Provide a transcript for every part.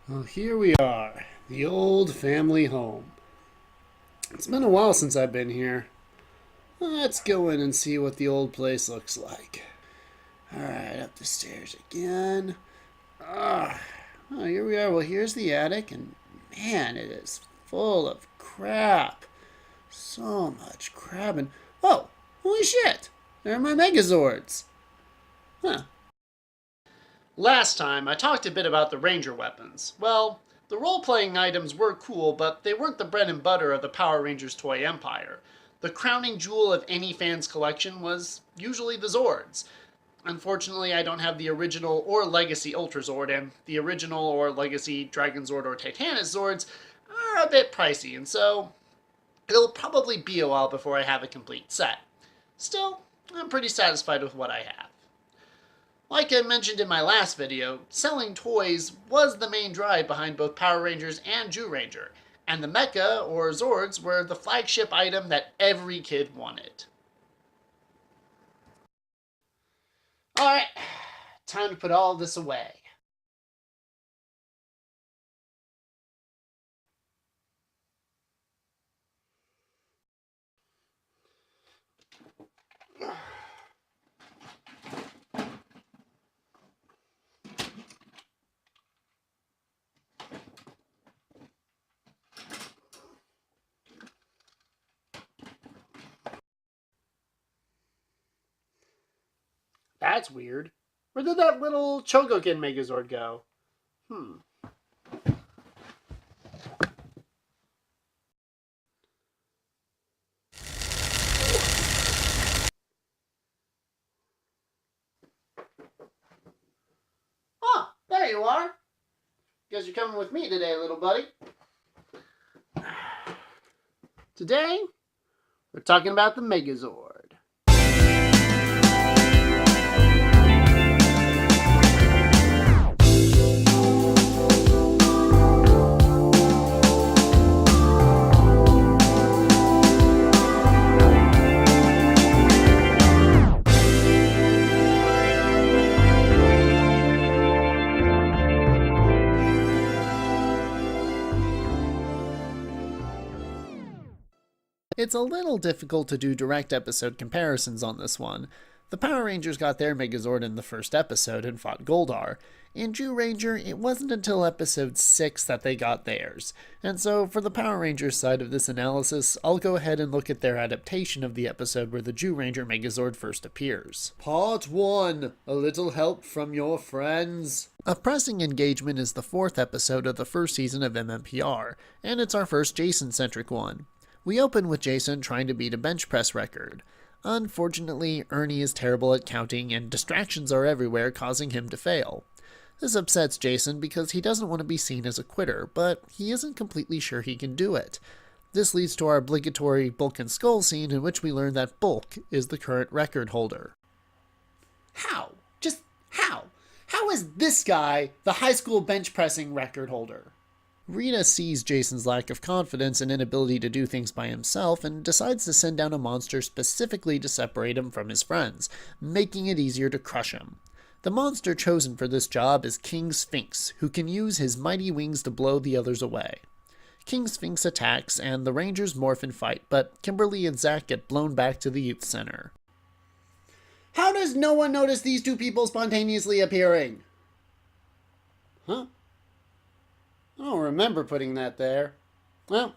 Well, here we are, the old family home. It's been a while since I've been here. Let's go in and see what the old place looks like. Alright, up the stairs again. Oh, here we are. Well, here's the attic, and man, it is full of crap. So much crap, and oh, holy shit! There are my Megazords. Huh. Last time, I talked a bit about the Ranger weapons. Well, the role-playing items were cool, but they weren't the bread and butter of the Power Rangers toy empire. The crowning jewel of any fan's collection was usually the Zords. Unfortunately, I don't have the original or Legacy Ultra Zord, and the original or Legacy Dragon Zord or Titanus Zords are a bit pricey, and so it'll probably be a while before I have a complete set. Still, I'm pretty satisfied with what I have. Like I mentioned in my last video, selling toys was the main drive behind both Power Rangers and Zyuranger, and the Mecha, or Zords, were the flagship item that every kid wanted. Alright, time to put all this away. That's weird. Where did that little Chogokin Megazord go? Oh, there you are. Guess you're coming with me today, little buddy. Today, we're talking about the Megazord. It's a little difficult to do direct episode comparisons on this one. The Power Rangers got their Megazord in the first episode and fought Goldar. In Zyuranger, it wasn't until episode 6 that they got theirs. And so, for the Power Rangers side of this analysis, I'll go ahead and look at their adaptation of the episode where the Zyuranger Megazord first appears. Part 1. A little help from your friends. A Pressing Engagement is the 4th episode of the first season of MMPR, and it's our first Jason-centric one. We open with Jason trying to beat a bench press record. Unfortunately, Ernie is terrible at counting and distractions are everywhere, causing him to fail. This upsets Jason because he doesn't want to be seen as a quitter, but he isn't completely sure he can do it. This leads to our obligatory Bulk and Skull scene in which we learn that Bulk is the current record holder. How? Just how? How is this guy the high school bench pressing record holder? Rita sees Jason's lack of confidence and inability to do things by himself and decides to send down a monster specifically to separate him from his friends, making it easier to crush him. The monster chosen for this job is King Sphinx, who can use his mighty wings to blow the others away. King Sphinx attacks, and the Rangers morph and fight, but Kimberly and Zach get blown back to the youth center. How does no one notice these two people spontaneously appearing? Huh? I don't remember putting that there. Well,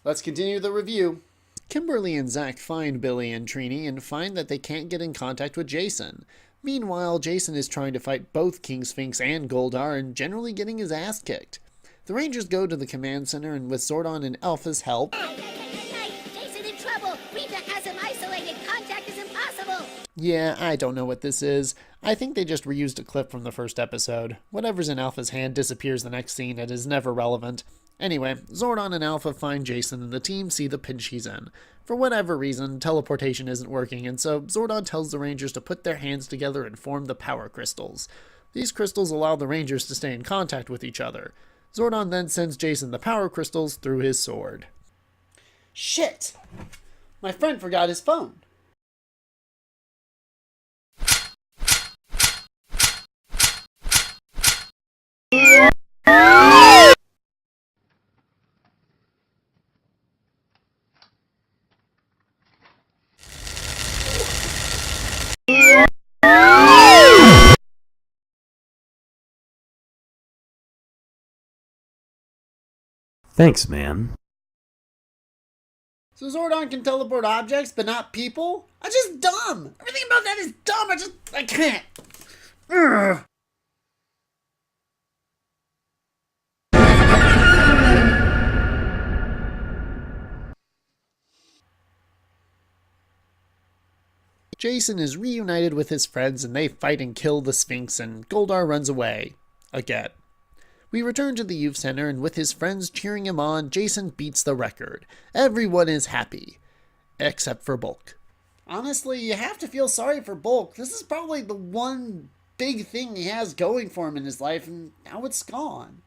let's continue the review. Kimberly and Zach find Billy and Trini and find that they can't get in contact with Jason. Meanwhile, Jason is trying to fight both King Sphinx and Goldar and generally getting his ass kicked. The Rangers go to the command center and with Zordon and Alpha's help... Jason in trouble! Rita has him isolated! Contact is impossible! Yeah, I don't know what this is. I think they just reused a clip from the first episode. Whatever's in Alpha's hand disappears the next scene and is never relevant. Anyway, Zordon and Alpha find Jason and the team see the pinch he's in. For whatever reason, teleportation isn't working, and so Zordon tells the Rangers to put their hands together and form the power crystals. These crystals allow the Rangers to stay in contact with each other. Zordon then sends Jason the power crystals through his sword. Shit! My friend forgot his phone. Thanks, man. So Zordon can teleport objects, but not people? That's just dumb! Everything about that is dumb, I can't. Ugh. Jason is reunited with his friends and they fight and kill the Sphinx and Goldar runs away. Again. We return to the youth center and with his friends cheering him on, Jason beats the record. Everyone is happy. Except for Bulk. Honestly, you have to feel sorry for Bulk. This is probably the one big thing he has going for him in his life and now it's gone.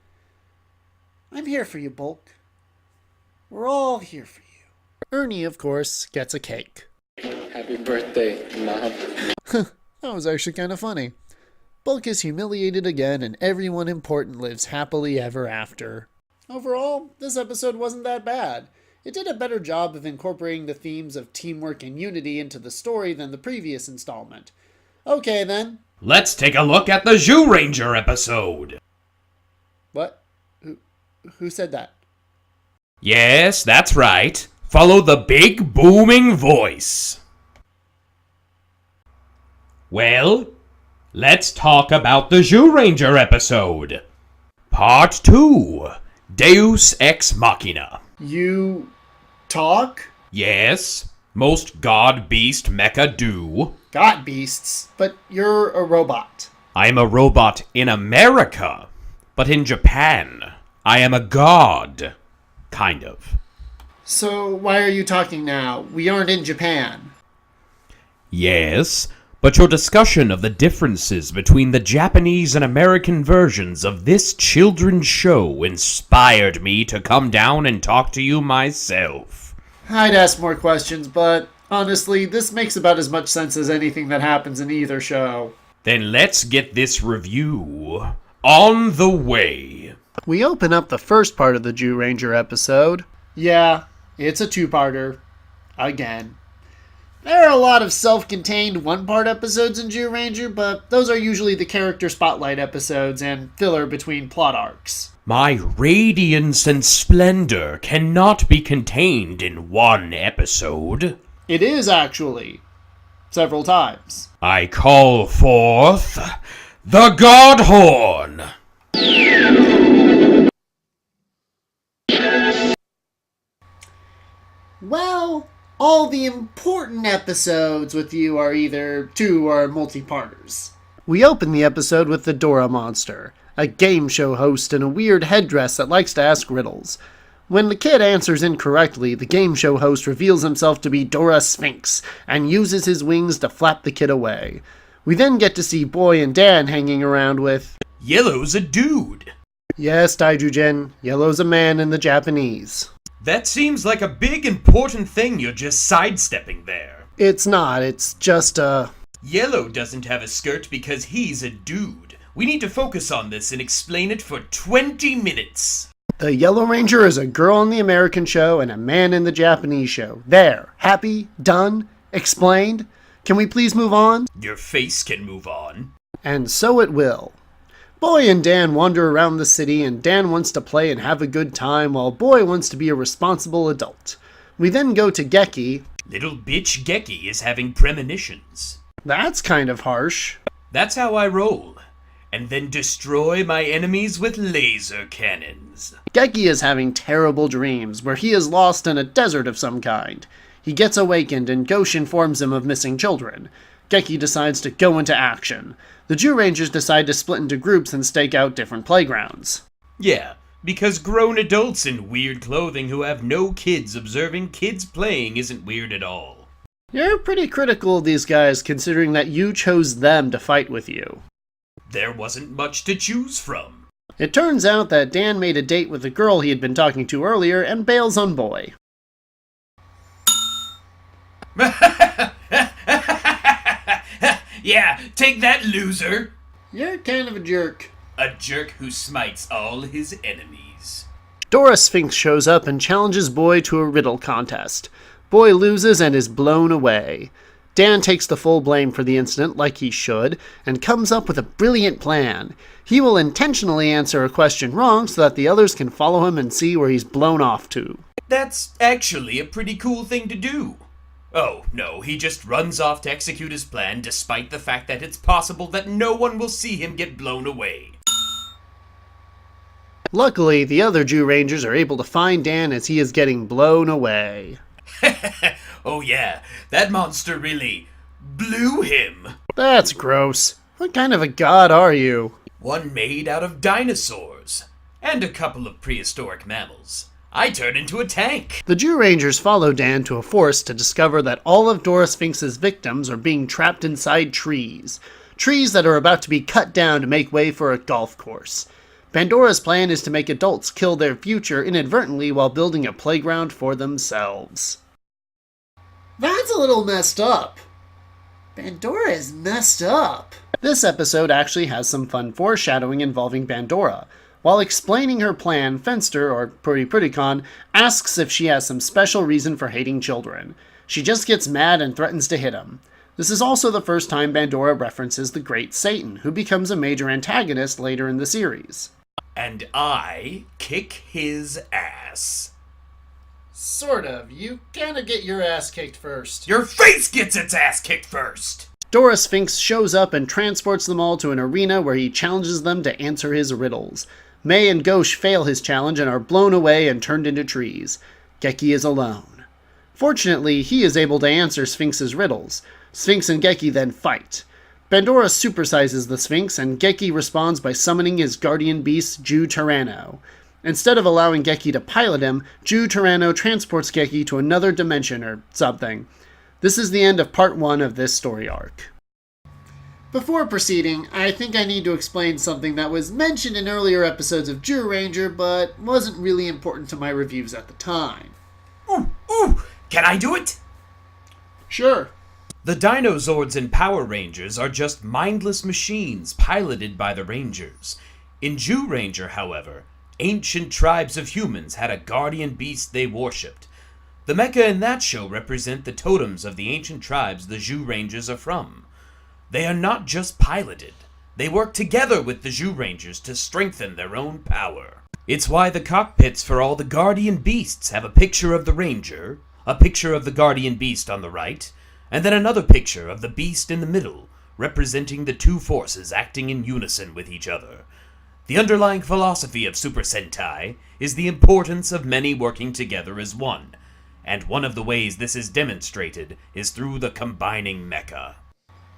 I'm here for you, Bulk. We're all here for you. Ernie, of course, gets a cake. Happy birthday, Mom. That was actually kind of funny. Bulk is humiliated again, and everyone important lives happily ever after. Overall, this episode wasn't that bad. It did a better job of incorporating the themes of teamwork and unity into the story than the previous installment. Okay then. Let's take a look at the Zyuranger episode. What? Who said that? Yes, that's right. Follow the big booming voice. Well, let's talk about the Zyuranger episode. Part 2. Deus Ex Machina. You talk? Yes, most god-beast mecha do. God beasts, but you're a robot. I'm a robot in America, but in Japan, I am a god. Kind of. So why are you talking now? We aren't in Japan. Yes, but your discussion of the differences between the Japanese and American versions of this children's show inspired me to come down and talk to you myself. I'd ask more questions, but honestly, this makes about as much sense as anything that happens in either show. Then let's get this review on the way. We open up the first part of the Zyuranger episode. Yeah, it's a two-parter. Again. There are a lot of self-contained one-part episodes in Zyuranger, but those are usually the character spotlight episodes and filler between plot arcs. My radiance and splendor cannot be contained in one episode. It is, actually. Several times. I call forth the God Horn! Well, all the important episodes with you are either two or multi-parters. We open the episode with the Dora Monster, a game show host in a weird headdress that likes to ask riddles. When the kid answers incorrectly, the game show host reveals himself to be Dora Sphinx and uses his wings to flap the kid away. We then get to see Boy and Dan hanging around with... Yellow's a dude. Yes, Daijujin, Yellow's a man in the Japanese. That seems like a big important thing you're just sidestepping there. It's not, it's just Yellow doesn't have a skirt because he's a dude. We need to focus on this and explain it for 20 minutes. The Yellow Ranger is a girl in the American show and a man in the Japanese show. There. Happy? Done? Explained? Can we please move on? Your face can move on. And so it will. Boy and Dan wander around the city and Dan wants to play and have a good time while Boy wants to be a responsible adult. We then go to Geki. Little bitch Geki is having premonitions. That's kind of harsh. That's how I roll. And then destroy my enemies with laser cannons. Geki is having terrible dreams where he is lost in a desert of some kind. He gets awakened and Ghosh informs him of missing children. Geki decides to go into action. The Zyurangers decide to split into groups and stake out different playgrounds. Yeah, because grown adults in weird clothing who have no kids observing kids playing isn't weird at all. You're pretty critical of these guys considering that you chose them to fight with you. There wasn't much to choose from. It turns out that Dan made a date with the girl he had been talking to earlier and bails on Boy. Yeah, take that, loser! You're kind of a jerk. A jerk who smites all his enemies. Dora Sphinx shows up and challenges Boy to a riddle contest. Boy loses and is blown away. Dan takes the full blame for the incident like he should, and comes up with a brilliant plan. He will intentionally answer a question wrong so that the others can follow him and see where he's blown off to. That's actually a pretty cool thing to do. Oh, no, he just runs off to execute his plan despite the fact that it's possible that no one will see him get blown away. Luckily, the other Jew Rangers are able to find Dan as he is getting blown away. Oh yeah, that monster really blew him. That's gross. What kind of a god are you? One made out of dinosaurs and a couple of prehistoric mammals. I turned into a tank. The Jew Rangers follow Dan to a forest to discover that all of Dora Sphinx's victims are being trapped inside trees. Trees that are about to be cut down to make way for a golf course. Pandora's plan is to make adults kill their future inadvertently while building a playground for themselves. That's a little messed up. Pandora is messed up. This episode actually has some fun foreshadowing involving Pandora. While explaining her plan, Fenster, or Pretty asks if she has some special reason for hating children. She just gets mad and threatens to hit him. This is also the first time Pandora references the Great Satan, who becomes a major antagonist later in the series. And I kick his ass. Sort of. You kinda get your ass kicked first. Your face gets its ass kicked first! Dora Sphinx shows up and transports them all to an arena where he challenges them to answer his riddles. May and Ghosh fail his challenge and are blown away and turned into trees. Geki is alone. Fortunately, he is able to answer Sphinx's riddles. Sphinx and Geki then fight. Pandora supersizes the Sphinx, and Geki responds by summoning his guardian beast, Jew Tyranno. Instead of allowing Geki to pilot him, Jew Tyranno transports Geki to another dimension or something. This is the end of part 1 of this story arc. Before proceeding, I think I need to explain something that was mentioned in earlier episodes of Zyuranger, but wasn't really important to my reviews at the time. Ooh, can I do it? Sure. The Dinozords and Power Rangers are just mindless machines piloted by the Rangers. In Zyuranger, however, ancient tribes of humans had a guardian beast they worshipped. The mecha in that show represent the totems of the ancient tribes the Zyurangers are from. They are not just piloted. They work together with the Zyurangers to strengthen their own power. It's why the cockpits for all the guardian beasts have a picture of the Ranger, a picture of the guardian beast on the right, and then another picture of the beast in the middle, representing the two forces acting in unison with each other. The underlying philosophy of Super Sentai is the importance of many working together as one, and one of the ways this is demonstrated is through the combining mecha.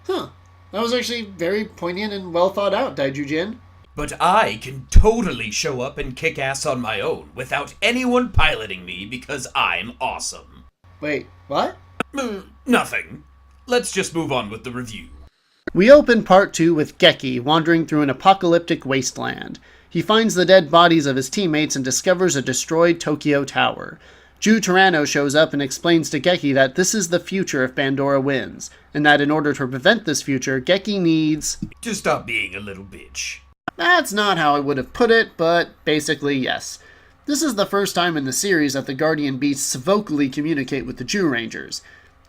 Huh. That was actually very poignant and well thought out, Daijujin. But I can totally show up and kick ass on my own without anyone piloting me because I'm awesome. Wait, what? Nothing. Let's just move on with the review. We open part 2 with Geki wandering through an apocalyptic wasteland. He finds the dead bodies of his teammates and discovers a destroyed Tokyo Tower. Jew Tyranno shows up and explains to Geki that this is the future if Pandora wins, and that in order to prevent this future, Geki needs to stop being a little bitch. That's not how I would have put it, but basically yes. This is the first time in the series that the Guardian Beasts vocally communicate with the Jew Rangers.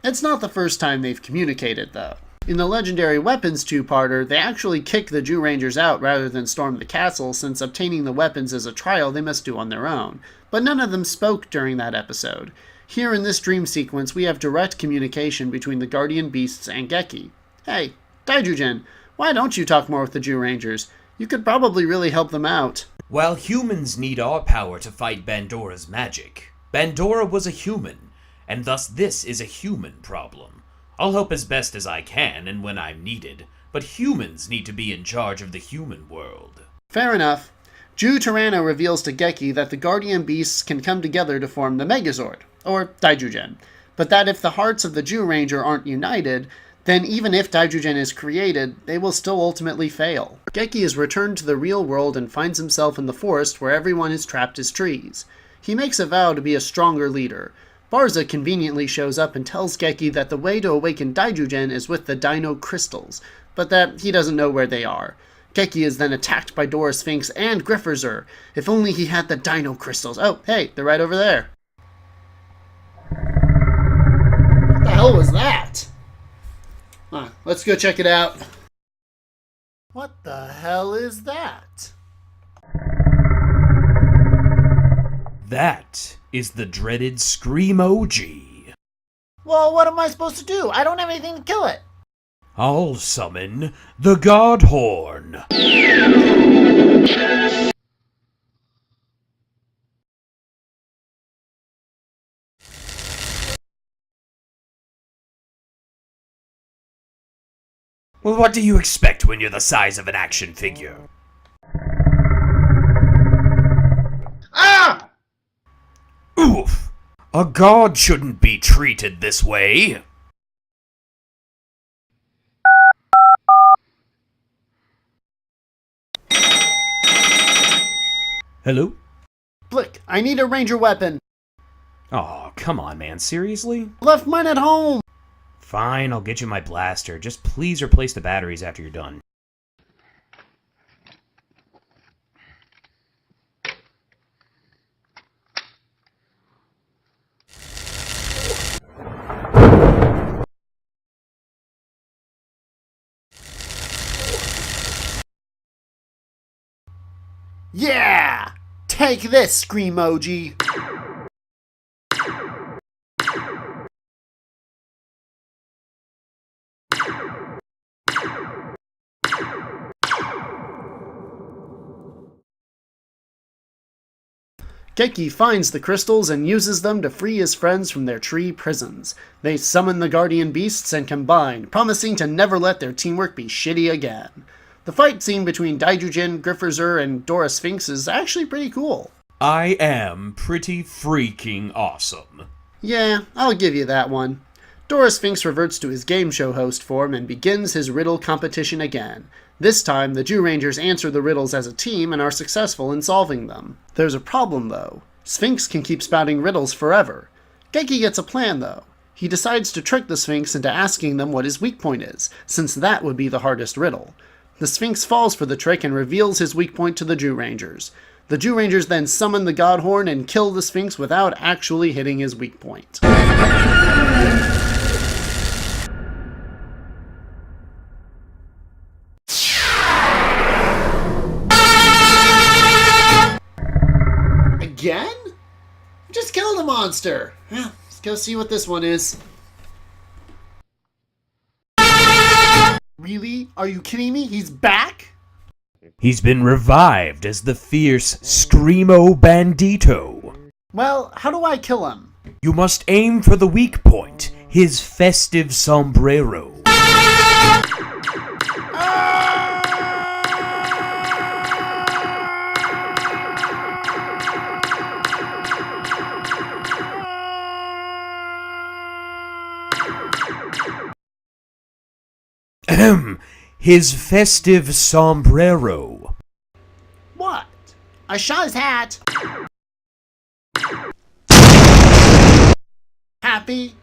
It's not the first time they've communicated, though. In the Legendary Weapons two-parter, they actually kick the Jew Rangers out rather than storm the castle, since obtaining the weapons is a trial they must do on their own. But none of them spoke during that episode. Here in this dream sequence, we have direct communication between the Guardian Beasts and Geki. Hey, Daijujin, why don't you talk more with the Jew Rangers? You could probably really help them out. While humans need our power to fight Pandora's magic, Pandora was a human, and thus this is a human problem. I'll help as best as I can and when I'm needed, but humans need to be in charge of the human world. Fair enough. Jew Tyranno reveals to Geki that the Guardian Beasts can come together to form the Megazord, or Daijujin, but that if the hearts of the Jew Ranger aren't united, then even if Daijujin is created, they will still ultimately fail. Geki is returned to the real world and finds himself in the forest where everyone is trapped as trees. He makes a vow to be a stronger leader. Barza conveniently shows up and tells Geki that the way to awaken Daijujin is with the Dino Crystals, but that he doesn't know where they are. Geki is then attacked by Dora Sphinx and Grifferzer. If only he had the Dino Crystals. Oh, hey, they're right over there. What the hell was that? Let's go check it out. What the hell is that? That is the dreaded Screamoji. Well, what am I supposed to do? I don't have anything to kill it. I'll summon the God Horn. Well, what do you expect when you're the size of an action figure? Ah! Oof! A god shouldn't be treated this way. Hello? Blick, I need a ranger weapon. Oh, come on, man. Seriously? Left mine at home. Fine, I'll get you my blaster. Just please replace the batteries after you're done. Yeah! Take this, Screamoji. Geki finds the crystals and uses them to free his friends from their tree prisons. They summon the guardian beasts and combine, promising to never let their teamwork be shitty again. The fight scene between Daijujin, Grifferzer, and Dora Sphinx is actually pretty cool. I am pretty freaking awesome. Yeah, I'll give you that one. Dora Sphinx reverts to his game show host form and begins his riddle competition again. This time, the Zyurangers answer the riddles as a team and are successful in solving them. There's a problem, though. Sphinx can keep spouting riddles forever. Geki gets a plan, though. He decides to trick the Sphinx into asking them what his weak point is, since that would be the hardest riddle. The Sphinx falls for the trick and reveals his weak point to the Zyurangers. The Zyurangers then summon the God Horn and kill the Sphinx without actually hitting his weak point. Again? Just killed a monster. Well, let's go see what this one is. Really? Are you kidding me? He's back? He's been revived as the fierce Screamo Bandito. Well, how do I kill him? You must aim for the weak point, his festive sombrero. Ahem, his festive sombrero. What? I shot his hat. Happy?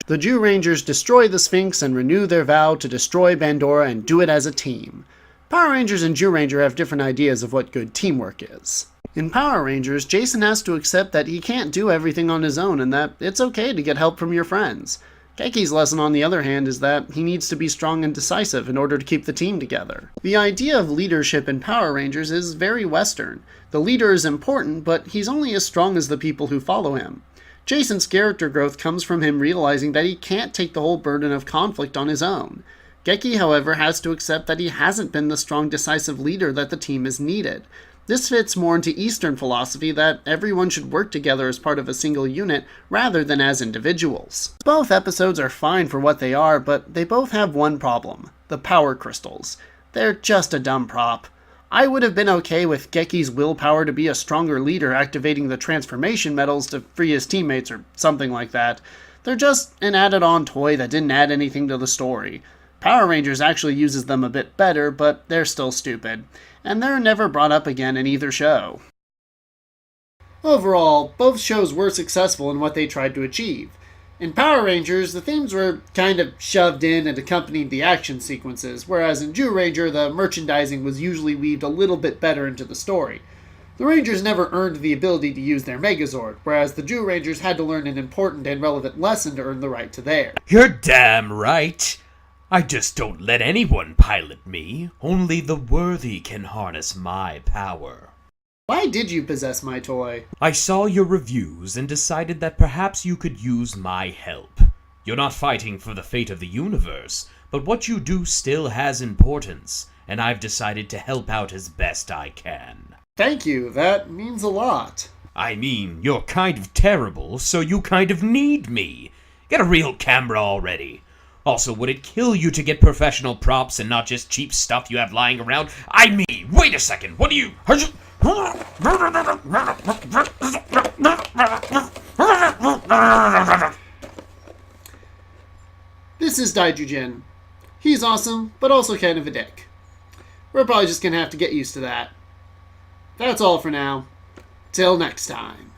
The Zyurangers destroy the Sphinx and renew their vow to destroy Bandora and do it as a team. Power Rangers and Zyuranger have different ideas of what good teamwork is. In Power Rangers, Jason has to accept that he can't do everything on his own and that it's okay to get help from your friends. Geki's lesson, on the other hand, is that he needs to be strong and decisive in order to keep the team together. The idea of leadership in Power Rangers is very Western. The leader is important, but he's only as strong as the people who follow him. Jason's character growth comes from him realizing that he can't take the whole burden of conflict on his own. Geki, however, has to accept that he hasn't been the strong, decisive leader that the team has needed. This fits more into Eastern philosophy that everyone should work together as part of a single unit rather than as individuals. Both episodes are fine for what they are, but they both have one problem: the power crystals. They're just a dumb prop. I would have been okay with Geki's willpower to be a stronger leader activating the transformation metals to free his teammates or something like that. They're just an added-on toy that didn't add anything to the story. Power Rangers actually uses them a bit better, but they're still stupid, and they're never brought up again in either show. Overall, both shows were successful in what they tried to achieve. In Power Rangers, the themes were kind of shoved in and accompanied the action sequences, whereas in Zyuranger, the merchandising was usually weaved a little bit better into the story. The Rangers never earned the ability to use their Megazord, whereas the Zyurangers had to learn an important and relevant lesson to earn the right to theirs. You're damn right. I just don't let anyone pilot me. Only the worthy can harness my power. Why did you possess my toy? I saw your reviews and decided that perhaps you could use my help. You're not fighting for the fate of the universe, but what you do still has importance, and I've decided to help out as best I can. Thank you, that means a lot. I mean, you're kind of terrible, so you kind of need me. Get a real camera already. Also, would it kill you to get professional props and not just cheap stuff you have lying around? I mean, wait a second, what do you... This is Daijujin. He's awesome, but also kind of a dick. We're probably just gonna have to get used to that. That's all for now. Till next time.